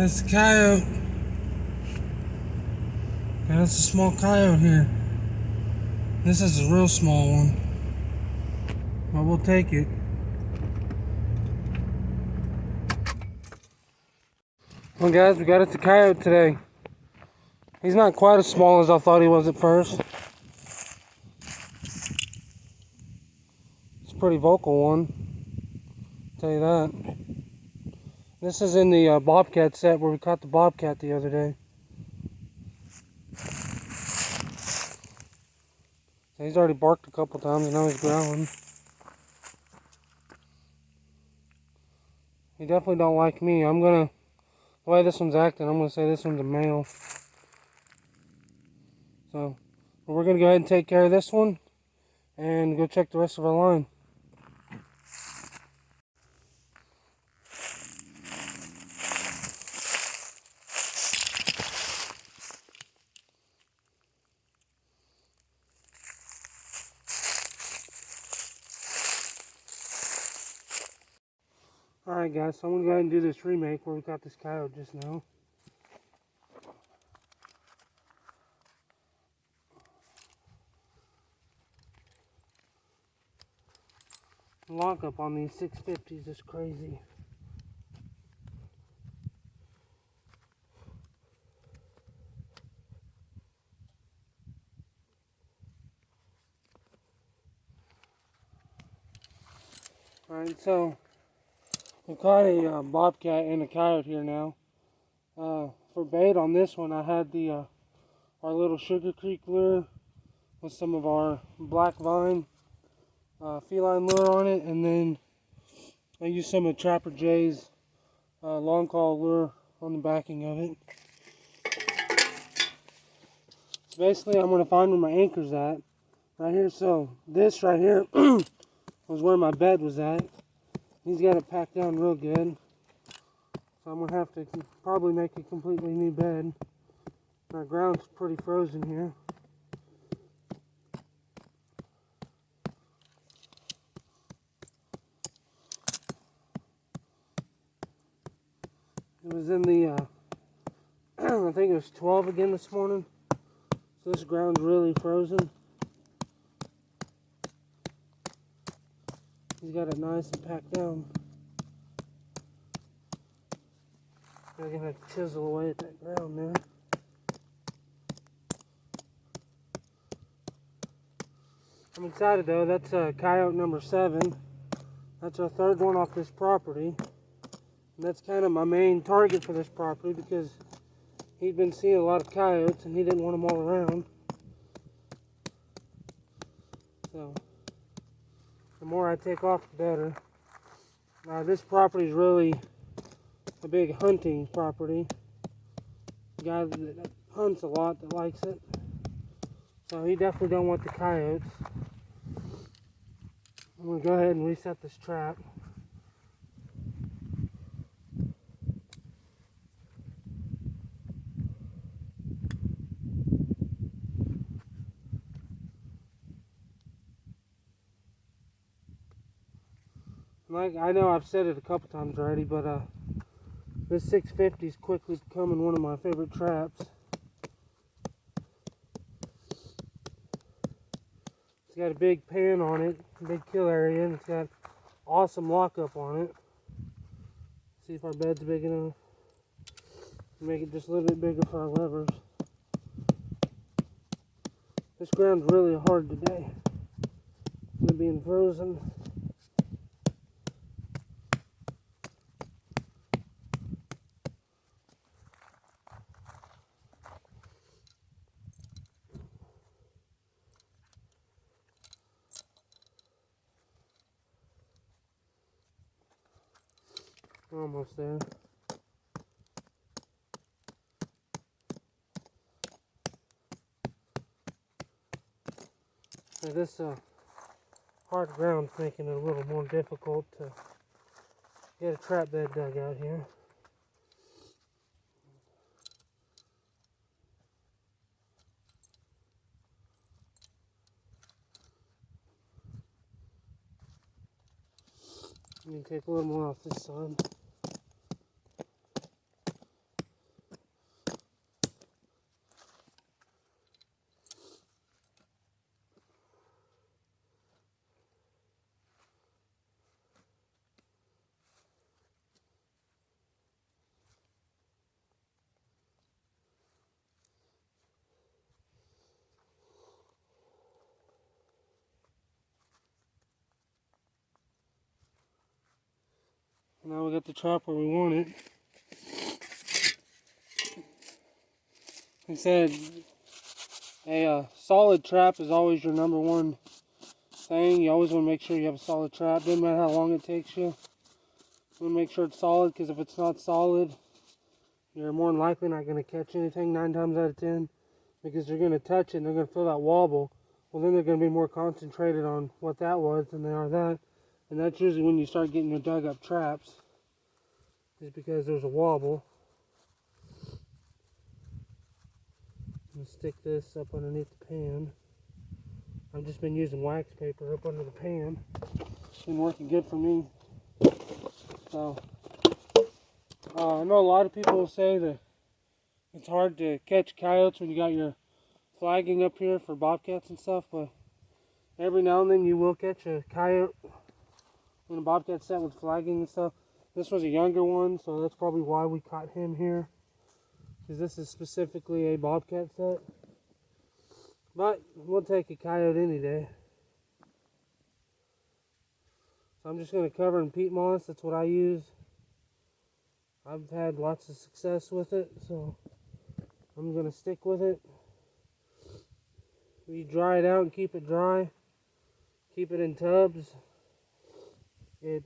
It's a coyote. Yeah, it's a small coyote here. This is a real small one. But we'll take it. Well guys, we got it to coyote today. He's not quite as small as I thought he was at first. It's a pretty vocal one, I'll tell you that. This is in the bobcat set where we caught the bobcat the other day. So he's already barked a couple times and now he's growling. He definitely don't like me. The way this one's acting, I'm gonna say this one's a male. So we're gonna go ahead and take care of this one and go check the rest of our line. Alright guys, so I'm gonna go ahead and do this remake where we got this coyote just now. Lockup on these 650s is crazy. Alright, so we caught a bobcat and a coyote here now. For bait on this one, I had our little Sugar Creek lure with some of our black vine feline lure on it, and then I used some of Trapper Jay's long call lure on the backing of it. So basically, I'm going to find where my anchor's at right here. So this right here was where my bed was at. He's got it packed down real good. So I'm going to have to probably make a completely new bed. My ground's pretty frozen here. It was in the, I think it was 12 again this morning. So this ground's really frozen. He's got it nice and packed down. I'm gonna chisel away at that ground there. I'm excited though. That's coyote number 7. That's our third one off this property. And that's kind of my main target for this property because he'd been seeing a lot of coyotes and he didn't want them all around. So the more I take off, the better. This property is really a big hunting property. A guy that hunts a lot that likes it. So he definitely don't want the coyotes. I'm going to go ahead and reset this trap. Like I know I've said it a couple times already, but this 650 is quickly becoming one of my favorite traps. It's got a big pan on it, big kill area, and it's got awesome lockup on it. See if our bed's big enough. Make it just a little bit bigger for our levers. This ground's really hard today. It's being frozen. Almost there. Now this hard ground's making it a little more difficult to get a trap bed dug out here. You can take a little more off this side. Now we got the trap where we want it. Like I said, a solid trap is always your number one thing. You always want to make sure you have a solid trap. Doesn't matter how long it takes you. You want to make sure it's solid, because if it's not solid, you're more than likely not going to catch anything 9 times out of 10, because you're going to touch it and they're going to feel that wobble. Well, then they're going to be more concentrated on what that was than they are that. And that's usually when you start getting your dug up traps, is because there's a wobble. I'm going to stick this up underneath the pan. I've just been using wax paper up under the pan. It's been working good for me. So, I know a lot of people will say that it's hard to catch coyotes when you got your flagging up here for bobcats and stuff, but every now and then you will catch a coyote in a bobcat set with flagging and stuff. This was a younger one, so that's probably why we caught him here, because this is specifically a bobcat set. But we'll take a coyote any day. So I'm just going to cover in peat moss. That's what I use. I've had lots of success with it, so I'm going to stick with it. We dry it out and keep it dry. Keep it in tubs. It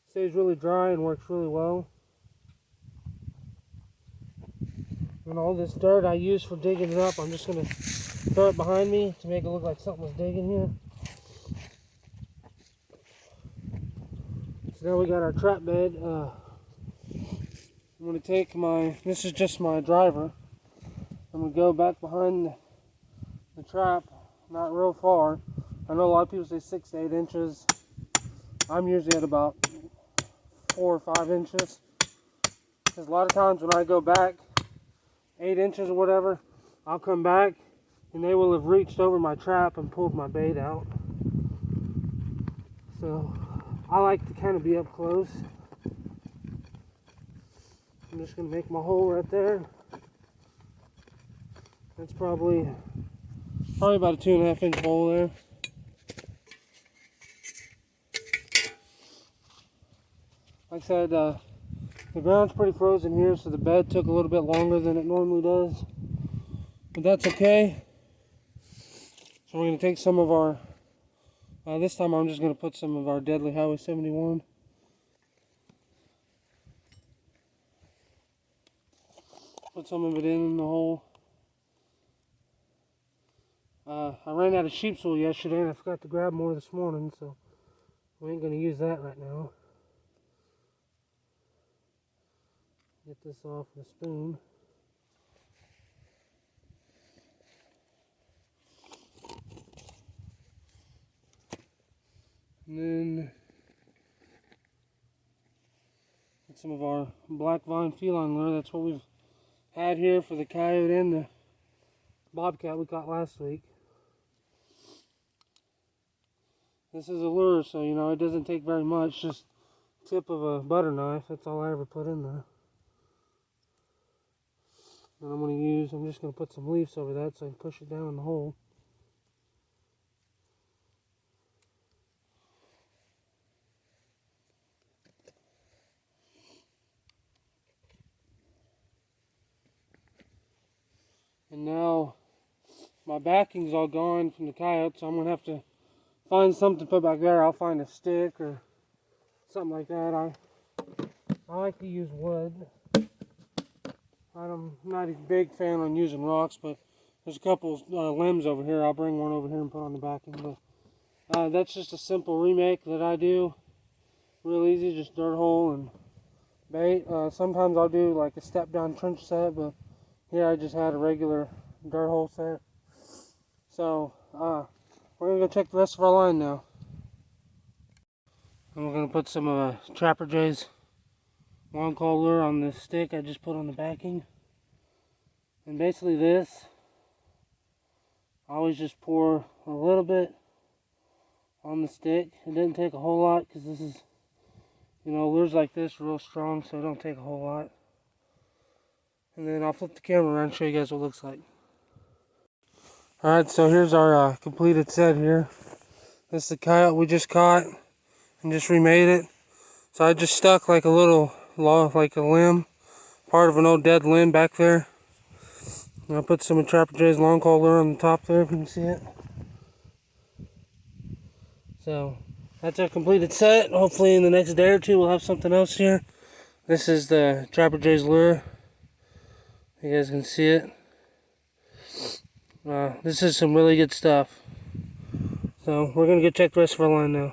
stays really dry and works really well. And all this dirt I use for digging it up, I'm just going to throw it behind me to make it look like something was digging here. So now we got our trap bed. I'm going to take this is just my driver. I'm going to go back behind the trap, not real far. I know a lot of people say 6 to 8 inches. I'm usually at about 4 or 5 inches. Because a lot of times when I go back 8 inches or whatever, I'll come back and they will have reached over my trap and pulled my bait out. So I like to kind of be up close. I'm just going to make my hole right there. That's probably about a 2.5 inch hole there. Like I said, the ground's pretty frozen here, so the bed took a little bit longer than it normally does. But that's okay. So we're going to take some of our, this time I'm just going to put some of our Deadly Highway 71. Put some of it in the hole. I ran out of sheep's wool yesterday and I forgot to grab more this morning, so we ain't going to use that right now. Get this off with a spoon. And then get some of our black vine feline lure. That's what we've had here for the coyote and the bobcat we caught last week. This is a lure, so you know it doesn't take very much, just tip of a butter knife. That's all I ever put in there. And I'm just going to put some leaves over that so I can push it down in the hole. And now my backing's all gone from the coyote, so I'm going to have to find something to put back there. I'll find a stick or something like that. I like to use wood. I'm not a big fan on using rocks, but there's a couple limbs over here. I'll bring one over here and put on the backing. But that's just a simple remake that I do. Real easy, just dirt hole and bait. Sometimes I'll do like a step down trench set, but here I just had a regular dirt hole set. So we're going to go check the rest of our line now. And we're going to put some Trapper J's long call lure on this stick I just put on the backing. And basically this, I always just pour a little bit on the stick. It doesn't take a whole lot because this is, you know, lures like this are real strong, so it don't take a whole lot. And then I'll flip the camera around and show you guys what it looks like. Alright, so here's our completed set here. This is the coyote we just caught and just remade it. So I just stuck like a little log, like a limb, part of an old dead limb back there. And I put some of Trapper Jay's long call lure on the top there, if you can see it. So that's our completed set. Hopefully in the next day or two we'll have something else here. This is the Trapper Jay's lure. You guys can see it. This is some really good stuff. So we're gonna go check the rest of our line now.